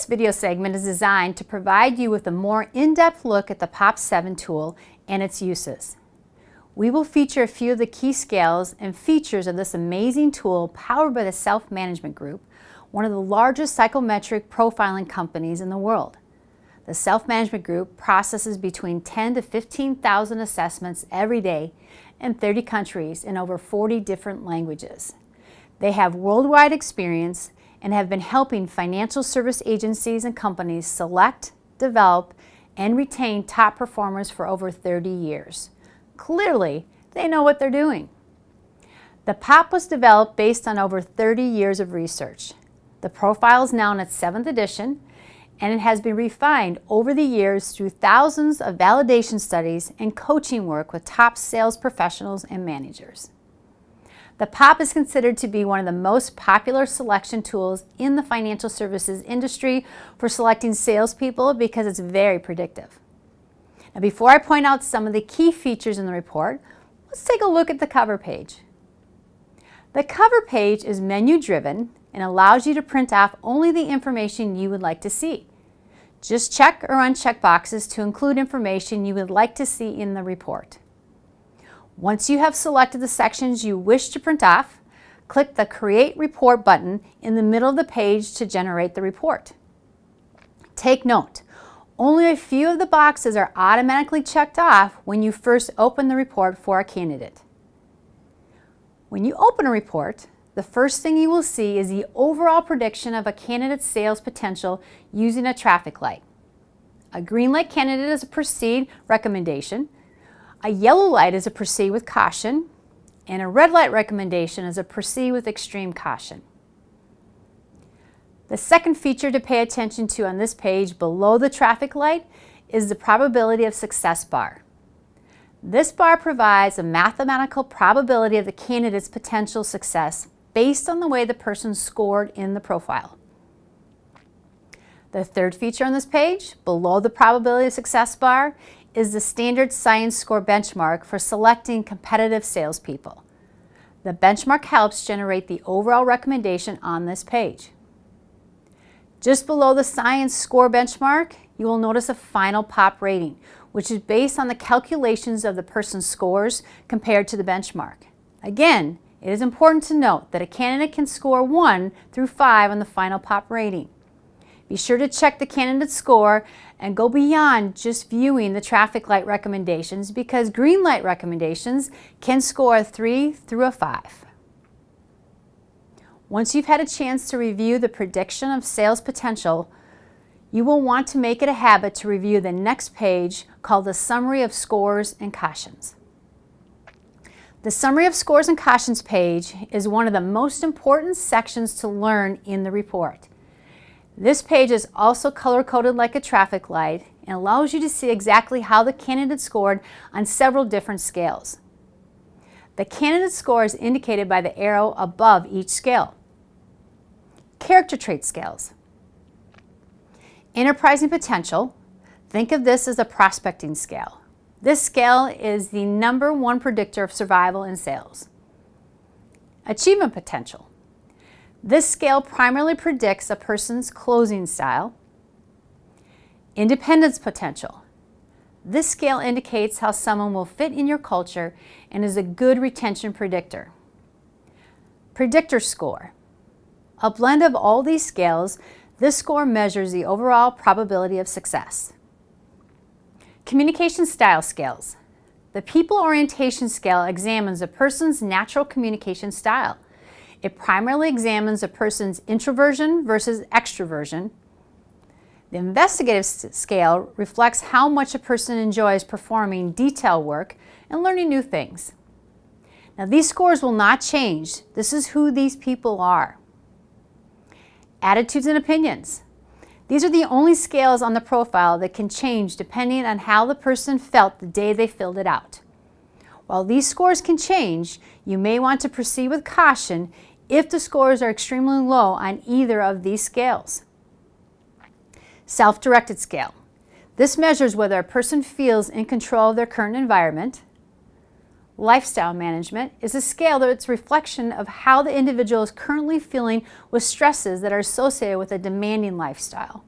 This video segment is designed to provide you with a more in-depth look at the POP7 tool and its uses. We will feature a few of the key scales and features of this amazing tool powered by the Self-Management Group, one of the largest psychometric profiling companies in the world. The Self-Management Group processes between 10 to 15,000 assessments every day in 30 countries in over 40 different languages. They have worldwide experience and have been helping financial service agencies and companies select, develop, and retain top performers for over 30 years. Clearly, they know what they're doing. The POP was developed based on over 30 years of research. The profile is now in its 7th edition, and it has been refined over the years through thousands of validation studies and coaching work with top sales professionals and managers. The POP is considered to be one of the most popular selection tools in the financial services industry for selecting salespeople because it's very predictive. Now, before I point out some of the key features in the report, let's take a look at the cover page. The cover page is menu-driven and allows you to print off only the information you would like to see. Just check or uncheck boxes to include information you would like to see in the report. Once you have selected the sections you wish to print off, click the Create Report button in the middle of the page to generate the report. Take note, only a few of the boxes are automatically checked off when you first open the report for a candidate. When you open a report, the first thing you will see is the overall prediction of a candidate's sales potential using a traffic light. A green light candidate is a proceed recommendation. A yellow light is a proceed with caution, and a red light recommendation is a proceed with extreme caution. The second feature to pay attention to on this page below the traffic light is the probability of success bar. This bar provides a mathematical probability of the candidate's potential success based on the way the person scored in the profile. The third feature on this page, below the probability of success bar, is the standard science score benchmark for selecting competitive salespeople. The benchmark helps generate the overall recommendation on this page. Just below the science score benchmark, you will notice a final POP rating, which is based on the calculations of the person's scores compared to the benchmark. Again, it is important to note that a candidate can score 1 through 5 on the final POP rating. Be sure to check the candidate's score and go beyond just viewing the traffic light recommendations because green light recommendations can score a 3 through a 5. Once you've had a chance to review the prediction of sales potential, you will want to make it a habit to review the next page called the Summary of Scores and Cautions. The Summary of Scores and Cautions page is one of the most important sections to learn in the report. This page is also color-coded like a traffic light and allows you to see exactly how the candidate scored on several different scales. The candidate score is indicated by the arrow above each scale. Character trait scales. Enterprising potential. Think of this as a prospecting scale. This scale is the #1 predictor of survival in sales. Achievement potential. This scale primarily predicts a person's closing style. Independence potential. This scale indicates how someone will fit in your culture and is a good retention predictor. Predictor score. A blend of all these scales, this score measures the overall probability of success. Communication style scales. The people orientation scale examines a person's natural communication style. It primarily examines a person's introversion versus extroversion. The investigative scale reflects how much a person enjoys performing detail work and learning new things. Now, these scores will not change. This is who these people are. Attitudes and opinions. These are the only scales on the profile that can change depending on how the person felt the day they filled it out. While these scores can change, you may want to proceed with caution if the scores are extremely low on either of these scales. Self-directed scale. This measures whether a person feels in control of their current environment. Lifestyle management is a scale that's a reflection of how the individual is currently feeling with stresses that are associated with a demanding lifestyle.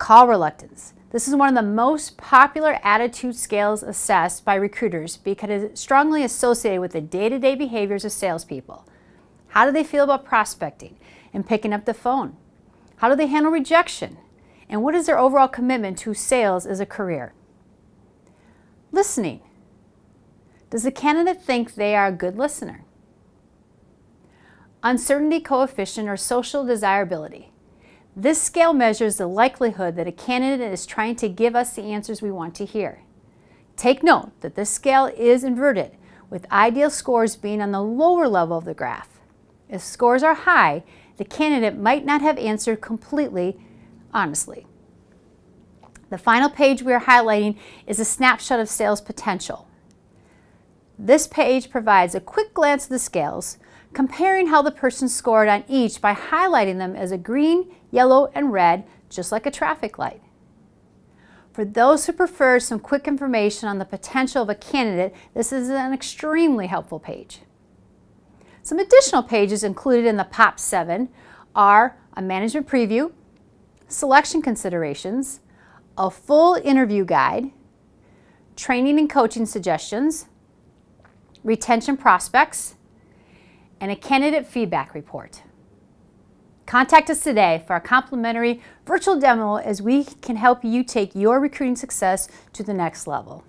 Call reluctance. This is one of the most popular attitude scales assessed by recruiters because it is strongly associated with the day-to-day behaviors of salespeople. How do they feel about prospecting and picking up the phone? How do they handle rejection? And what is their overall commitment to sales as a career? Listening. Does the candidate think they are a good listener? Uncertainty coefficient or social desirability. This scale measures the likelihood that a candidate is trying to give us the answers we want to hear. Take note that this scale is inverted, with ideal scores being on the lower level of the graph. If scores are high, the candidate might not have answered completely honestly. The final page we are highlighting is a snapshot of sales potential. This page provides a quick glance of the scales, comparing how the person scored on each by highlighting them as a green, yellow, and red, just like a traffic light. For those who prefer some quick information on the potential of a candidate, this is an extremely helpful page. Some additional pages included in the POP 7 are a management preview, selection considerations, a full interview guide, training and coaching suggestions, retention prospects, and a candidate feedback report. Contact us today for a complimentary virtual demo as we can help you take your recruiting success to the next level.